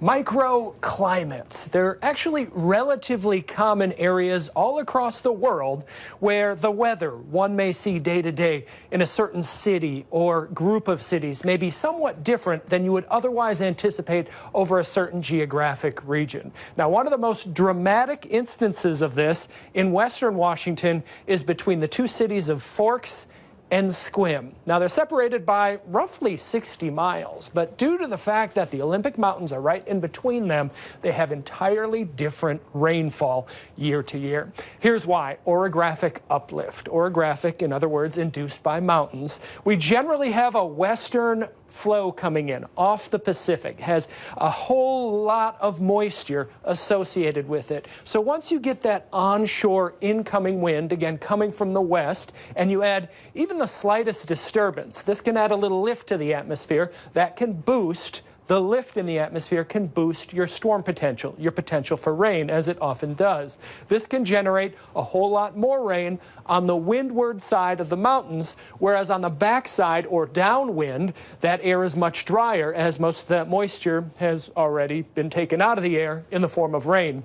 Microclimates. They're actually relatively common areas all across the world where the weather one may see day to day in a certain city or group of cities may be somewhat different than you would otherwise anticipate over a certain geographic region. Now, one of the most dramatic instances of this in western Washington is between the two cities of Forks and Sequim. Now, they're separated by roughly 60 miles, but due to the fact that the Olympic Mountains are right in between them, they have entirely different rainfall year to year. Here's why: orographic uplift. Orographic, in other words, induced by mountains. We generally have a western flow coming in off the Pacific, has a whole lot of moisture associated with it. So once you get that onshore incoming wind, again coming from the west, and you add even the slightest disturbance, this can add a little lift to the atmosphere that can boost. The lift in the atmosphere can boost your storm potential, your potential for rain, as it often does. This can generate a whole lot more rain on the windward side of the mountains, whereas on the backside or downwind, that air is much drier, as most of that moisture has already been taken out of the air in the form of rain.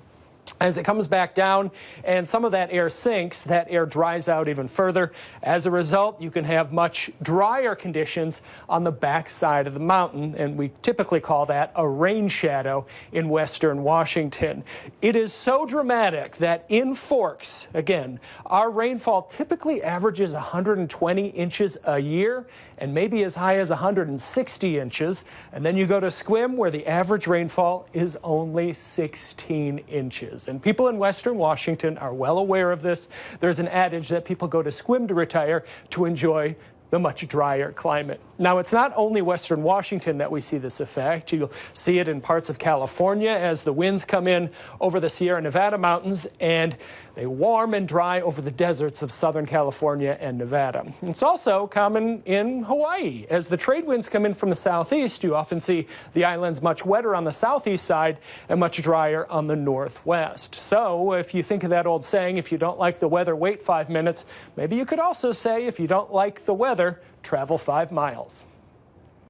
As it comes back down and some of that air sinks, that air dries out even further. As a result, you can have much drier conditions on the backside of the mountain, and we typically call that a rain shadow in western Washington. It is so dramatic that in Forks, again, our rainfall typically averages 120 inches a year and maybe as high as 160 inches. And then you go to Sequim, where the average rainfall is only 16 inches. And people in western Washington are well aware of this. There's an adage that people go to Sequim to retire to enjoy the much drier climate. Now, it's not only western Washington that we see this effect. You'll see it in parts of California as the winds come in over the Sierra Nevada mountains and they warm and dry over the deserts of southern California and Nevada. It's also common in Hawaii. As the trade winds come in from the southeast, you often see the islands much wetter on the southeast side and much drier on the northwest. So if you think of that old saying, if you don't like the weather, wait 5 minutes, maybe you could also say, if you don't like the weather, travel 5 miles.